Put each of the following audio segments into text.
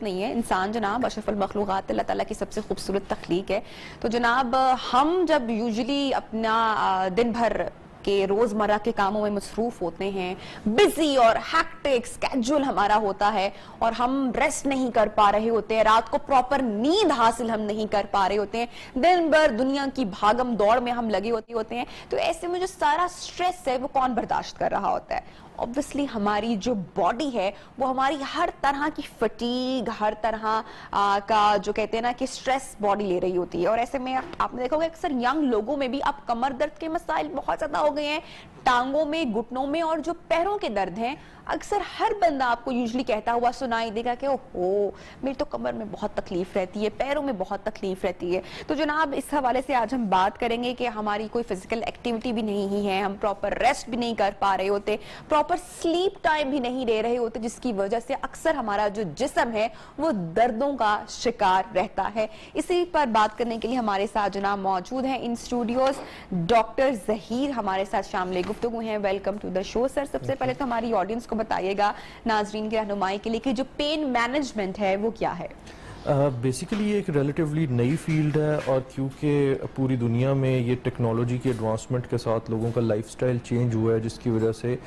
नहीं है। इंसान जनाब अशरफुल मखलूक़ात, अल्लाह ताला की सबसे खूबसूरत तख्लीक है। तो जनाब हम जब यूजुअली अपना दिन भर के रोजमर्रा के कामों में मसरूफ होते हैं, बिजी और हैक्टिक स्केड्यूल हमारा होता है और हम रेस्ट नहीं कर पा रहे होते हैं, रात को प्रॉपर नींद हासिल हम नहीं कर पा रहे होते हैं, दिन भर दुनिया की भागम दौड़ में हम लगे होते हैं, तो ऐसे में जो सारा स्ट्रेस है वो कौन बर्दाश्त कर रहा होता है? ऑब्वियसली हमारी जो बॉडी है वो हमारी हर तरह की फटीग, हर तरह का जो कहते हैं ना कि स्ट्रेस बॉडी ले रही होती है। और ऐसे में आपने देखा होगा अक्सर यंग लोगों में भी अब कमर दर्द के मसाइल बहुत ज्यादा हो गए हैं, टांगों में, घुटनों में, और जो पैरों के दर्द हैं अक्सर हर बंदा आपको यूजुअली कहता हुआ सुनाई देगा कि ओहो मेरी तो कमर में बहुत तकलीफ रहती है, पैरों में बहुत तकलीफ रहती है। तो जनाब इस हवाले से आज हम बात करेंगे कि हमारी कोई फिजिकल एक्टिविटी भी नहीं है, हम प्रॉपर रेस्ट भी नहीं कर पा रहे होते, प्रॉपर स्लीप टाइम भी नहीं ले रहे होते, जिसकी वजह से अक्सर हमारा जो जिस्म है वो दर्दों का शिकार रहता है। इसी पर बात करने के लिए हमारे साथ जनाब मौजूद हैं इन स्टूडियोज डॉक्टर जहीर हमारे साथ शामिल गुफ्तगू हैं। Welcome to the show sir. सबसे पहले तो हमारी ऑडियंस को बताइएगा नाजरीन की रहनुमाई के लिए कि जो पेन मैनेजमेंट है वो क्या है? बेसिकली ये एक रिलेटिवली नई फील्ड है और क्योंकि पूरी दुनिया में ये टेक्नोलॉजी के एडवांसमेंट के साथ लोगों का लाइफस्टाइल चेंज हुआ है, जिसकी वजह से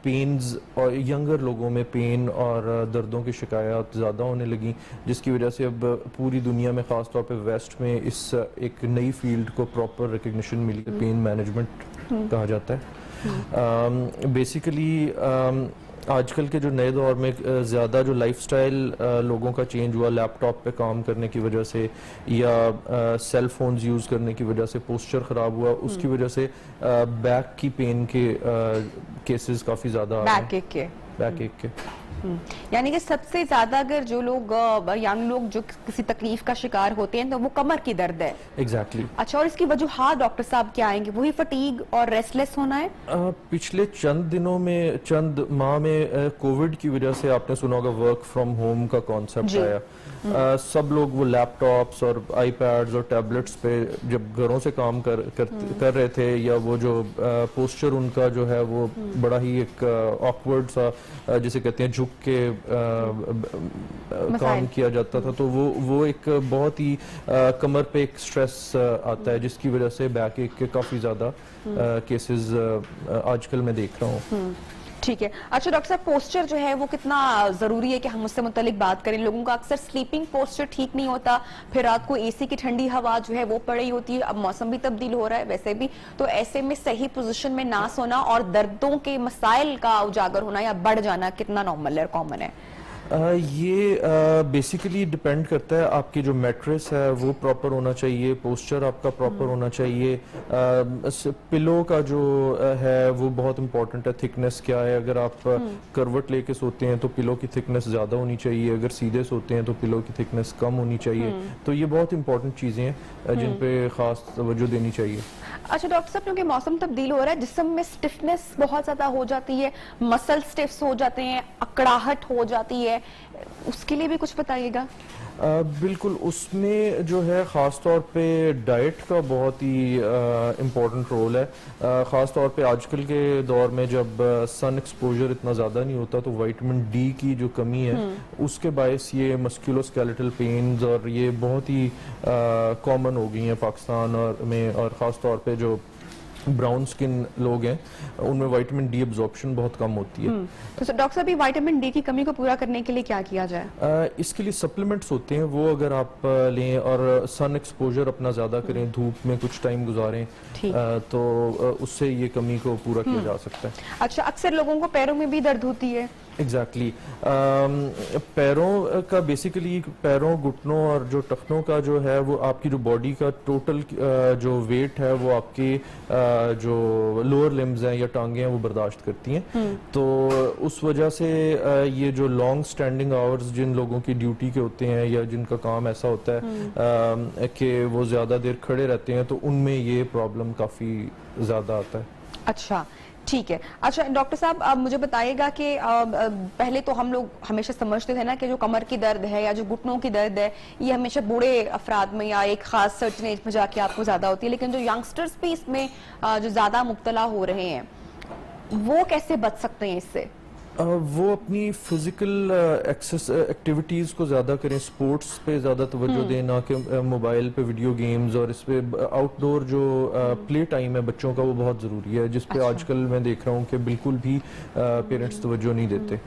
पेन्स और यंगर लोगों में पेन और दर्दों की शिकायत ज़्यादा होने लगी, जिसकी वजह से अब पूरी दुनिया में ख़ास तौर पे वेस्ट में इस एक नई फील्ड को प्रॉपर रिकग्निशन मिली, पेन मैनेजमेंट कहा जाता है। बेसिकली आजकल के जो नए दौर में ज़्यादा जो लाइफस्टाइल लोगों का चेंज हुआ, लैपटॉप पे काम करने की वजह से या सेल फोन्स यूज़ करने की वजह से पोस्चर ख़राब हुआ, उसकी वजह से बैक की पेन के केसेस काफ़ी ज़्यादा बैक एक के यानी कि सबसे ज्यादा अगर जो लोग यंग लोग जो किसी तकलीफ का शिकार होते हैं तो वो कमर की दर्द है। एग्जैक्टली अच्छा, और इसकी वजूहात डॉक्टर साहब क्या आएंगे? वही फटीग और रेस्टलेस होना है? पिछले चंद माह में कोविड की वजह से आपने सुना होगा वर्क फ्रॉम होम का कॉन्सेप्ट आया। सब लोग वो लैपटॉप्स और आईपैड्स और टैबलेट्स पे जब घरों से काम कर रहे थे, या वो जो पोस्चर उनका जो है वो बड़ा ही एक ऑकवर्ड सा जिसे कहते हैं झुक के काम किया जाता था, तो वो एक बहुत ही कमर पे एक स्ट्रेस आता है, जिसकी वजह से बैक एक के काफी ज्यादा केसेस आजकल मैं देख रहा हूँ। ठीक है। अच्छा डॉक्टर साहब, पोस्चर जो है वो कितना जरूरी है कि हम उससे मुतालिक बात करें? लोगों का अक्सर स्लीपिंग पोस्चर ठीक नहीं होता, फिर रात को एसी की ठंडी हवा जो है वो पड़ रही होती है, अब मौसम भी तब्दील हो रहा है वैसे भी, तो ऐसे में सही पोजीशन में ना सोना और दर्दों के मसाइल का उजागर होना या बढ़ जाना कितना नॉर्मल है और कॉमन है? ये बेसिकली डिपेंड करता है, आपकी जो मैट्रेस है वो प्रॉपर होना चाहिए, पोस्चर आपका प्रॉपर होना चाहिए, पिलो का जो है वो बहुत इंपॉर्टेंट है, थिकनेस क्या है, अगर आप करवट लेके सोते हैं तो पिलो की थिकनेस ज़्यादा होनी चाहिए, अगर सीधे सोते हैं तो पिलो की थिकनेस कम होनी चाहिए। तो ये बहुत इंपॉर्टेंट चीज़ें हैं जिन पे खास तवज्जो देनी चाहिए। अच्छा डॉक्टर साहब, क्योंकि मौसम तब्दील हो रहा है, जिस्म में स्टिफनेस बहुत ज्यादा हो जाती है, मसल स्टिफ्स हो जाते हैं, अकड़ाहट हो जाती है, उसके लिए भी कुछ बताइएगा। बिल्कुल, उसमें जो है ख़ास तौर पे डाइट का बहुत ही इम्पोर्टेंट रोल है। ख़ास तौर पे आजकल के दौर में जब सन एक्सपोजर इतना ज़्यादा नहीं होता, तो विटामिन डी की जो कमी है उसके बायस ये मस्कुलोस्केलेटल पेन्स और ये बहुत ही कॉमन हो गई हैं पाकिस्तान में, और ख़ास तौर पे जो ब्राउन स्किन लोग हैं उनमें विटामिन डी एब्जॉर्प्शन बहुत कम होती है। तो डॉक्टर साहब, विटामिन डी की कमी को पूरा करने के लिए क्या किया जाए? इसके लिए सप्लीमेंट्स होते हैं, वो अगर आप लें और सन एक्सपोजर अपना ज़्यादा करें, धूप में कुछ टाइम गुजारें, तो उससे ये कमी को पूरा किया जा सकता है। अच्छा, अक्सर लोगों को पैरों में भी दर्द होती है? एग्जैक्टली पैरों का बेसिकली पैरों, घुटनों और जो टखनों का जो है वो आपकी जो बॉडी का टोटल जो वेट है वो आपकी जो लोअर लिम्स हैं या टांगे हैं वो बर्दाश्त करती हैं। तो उस वजह से ये जो लॉन्ग स्टैंडिंग आवर्स जिन लोगों की ड्यूटी के होते हैं या जिनका काम ऐसा होता है कि वो ज़्यादा देर खड़े रहते हैं, तो उनमें ये प्रॉब्लम काफ़ी ज़्यादा आता है। अच्छा, ठीक है। अच्छा डॉक्टर साहब, आप मुझे बताइएगा कि पहले तो हम लोग हमेशा समझते थे ना कि जो कमर की दर्द है या जो घुटनों की दर्द है ये हमेशा बूढ़े अफराद में या एक खास सर्टेन एज में जाके आपको ज्यादा होती है, लेकिन जो यंगस्टर्स भी इसमें जो ज्यादा मुब्तला हो रहे हैं वो कैसे बच सकते हैं इससे? वो अपनी फिजिकल एक्टिविटीज़ को ज़्यादा करें, स्पोर्ट्स पे ज़्यादा तवज्जो दें, ना कि मोबाइल पे वीडियो गेम्स, और इस पे आउटडोर जो प्ले टाइम है बच्चों का वो बहुत ज़रूरी है, जिस पे अच्छा। आजकल मैं देख रहा हूँ कि बिल्कुल भी पेरेंट्स तवज्जो नहीं देते।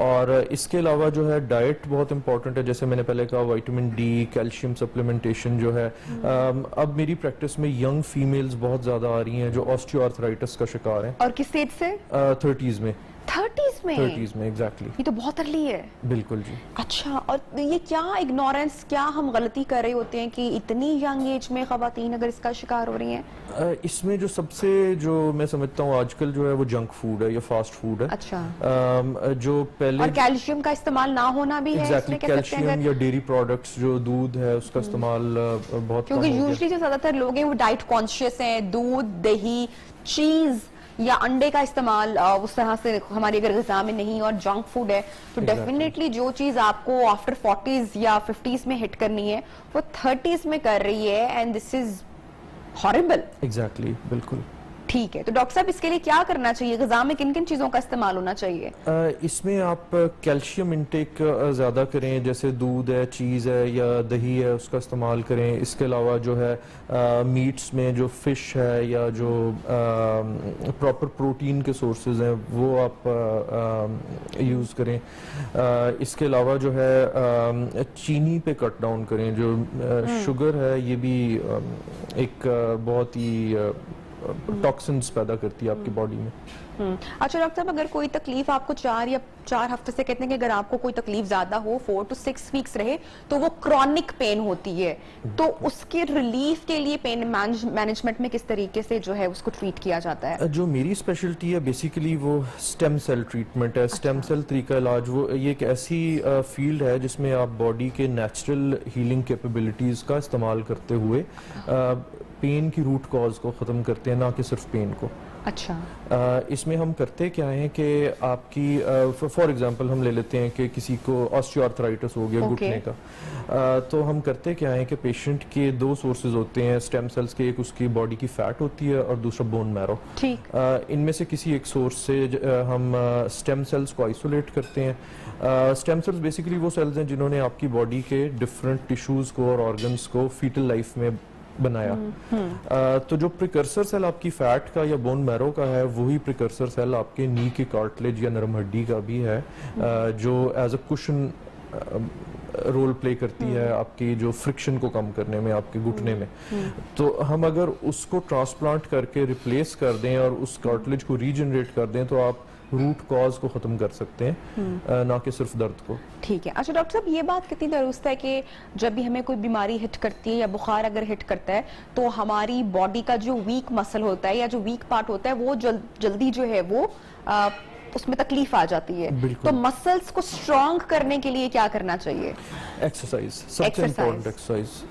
और इसके अलावा जो है डाइट बहुत इंपॉर्टेंट है, जैसे मैंने पहले कहा विटामिन डी, कैल्शियम सप्लीमेंटेशन जो है। अब मेरी प्रैक्टिस में यंग फीमेल्स बहुत ज़्यादा आ रही हैं जो ऑस्टियोआर्थराइटिस का शिकार हैं। और किस एज से? 30s में। 30s में? 30s में एग्जैक्टली। ये तो बहुत अर्ली है। बिल्कुल जी। अच्छा, और ये क्या इग्नोरेंस, क्या हम गलती कर रहे होते हैं कि इतनी यंग एज में खवातीन अगर इसका शिकार हो रही हैं? इसमें जो सबसे जो मैं समझता हूँ आजकल जो है वो जंक फूड है या फास्ट फूड है। अच्छा। जो पहले और कैल्शियम का इस्तेमाल ना होना भी है एग्जैक्टली, इसमें, कह सकते हैं कैल्शियम या डेयरी प्रोडक्ट्स जो दूध है उसका इस्तेमाल बहुत क्योंकि कम हो गया। यूजुअली जो ज्यादातर लोग हैं वो डाइट कॉन्शियस हैं, दूध, दही, चीज या अंडे का इस्तेमाल उस तरह से हमारी अगर ग़िज़ा में नहीं, और जंक फूड है तो डेफिनेटली जो चीज आपको आफ्टर 40s या 50s में हिट करनी है वो 30s में कर रही है, and this is horrible. Exactly, बिल्कुल। ठीक है, तो डॉक्टर साहब इसके लिए क्या करना चाहिए? ग़िज़ा में किन किन चीजों का इस्तेमाल होना चाहिए? इसमें आप कैल्शियम इंटेक ज़्यादा करें, जैसे दूध है, चीज़ है या दही है उसका इस्तेमाल करें। इसके अलावा जो है मीट्स में जो फिश है या जो प्रॉपर प्रोटीन के सोर्सेज हैं वो आप यूज़ करें। इसके अलावा जो है चीनी पे कट डाउन करें। जो शुगर है ये भी एक बहुत ही टॉक्सिन्स पैदा करती है आपकी बॉडी में। अच्छा डॉक्टर साहब, अगर कोई तकलीफ आपको 4 हफ्ते से, कहते हैं कि अगर आपको कोई तकलीफ ज्यादा हो 4 to 6 वीक्स रहे तो वो क्रॉनिक पेन होती है, तो उसके रिलीफ के लिए पेन मैनेजमेंट में किस तरीके से जो है उसको ट्रीट किया जाता है? जो मेरी स्पेशलिटी है बेसिकली वो स्टेम सेल ट्रीटमेंट है। स्टेम सेल तरीका इलाज, वो ये एक ऐसी फील्ड है जिसमें आप बॉडी के नेचुरल हीलिंग कैपेबिलिटीज का इस्तेमाल करते हुए पेन की रूट कॉज को ख़त्म करते हैं, ना कि सिर्फ पेन को। अच्छा। इसमें हम करते क्या हैं कि आपकी फॉर एग्जांपल हम ले लेते हैं कि किसी को ऑस्टियोआर्थराइटिस हो गया घुटने का, तो हम करते क्या हैं कि पेशेंट के 2 सोर्सेज होते हैं स्टेम सेल्स के, एक उसकी बॉडी की फैट होती है और दूसरा बोन मैरो। ठीक। इनमें से किसी एक सोर्स से हम स्टेम सेल्स को आइसोलेट करते हैं। स्टेम सेल्स बेसिकली वो सेल्स हैं जिन्होंने आपकी बॉडी के डिफरेंट टिश्यूज को और ऑर्गन्स को फीटल लाइफ में बनाया। तो जो प्रिकर्सर सेल आपकी फैट का या बोन मैरो का है वही प्रिकर्सर सेल आपके नी के कार्टिलेज या नरम हड्डी का भी है, जो as a cushion role play करती है आपकी जो फ्रिक्शन को कम करने में आपके घुटने में। तो हम अगर उसको ट्रांसप्लांट करके रिप्लेस कर दें और उस कार्टिलेज को रीजनरेट कर दें तो आप रूट कॉज को खत्म कर सकते हैं, ना कि सिर्फ दर्द को। ठीक है। अच्छा डॉक्टर साहब, ये बात कितनी दुरुस्त है कि जब भी हमें कोई बीमारी हिट करती है या बुखार अगर हिट करता है तो हमारी बॉडी का जो वीक मसल होता है या जो वीक पार्ट होता है वो जल्दी जो है वो उसमें तकलीफ आ जाती है। तो मसल्स को स्ट्रॉन्ग करने के लिए क्या करना चाहिए? एक्सरसाइज, सबसे इम्पोर्टेंट एक्सरसाइज।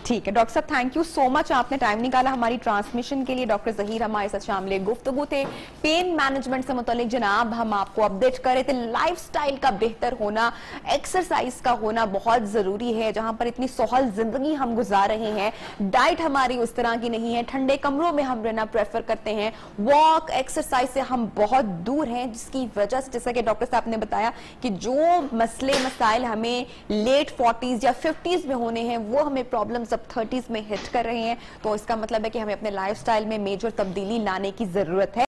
ठीक है डॉक्टर साहब, थैंक यू सो मच, आपने टाइम निकाला हमारी ट्रांसमिशन के लिए। डॉक्टर जहीर हमारे साथ शामिल गुफ्तगू थे पेन मैनेजमेंट से मुतालिक। जनाब, हम आपको अपडेट कर रहे थे लाइफस्टाइल का बेहतर होना, एक्सरसाइज का होना बहुत जरूरी है। जहां पर इतनी सोहल जिंदगी हम गुजार रहे हैं, डाइट हमारी उस तरह की नहीं है, ठंडे कमरों में हम रहना प्रेफर करते हैं, वॉक एक्सरसाइज से हम बहुत दूर हैं, जिसकी वजह से जैसा कि डॉक्टर साहब ने बताया कि जो मसले मसाइल हमें लेट 40s या 50s में होने हैं वो हमें प्रॉब्लम अब 30s में हिट कर रहे हैं। तो इसका मतलब है कि हमें अपने लाइफस्टाइल में मेजर तब्दीली लाने की जरूरत है।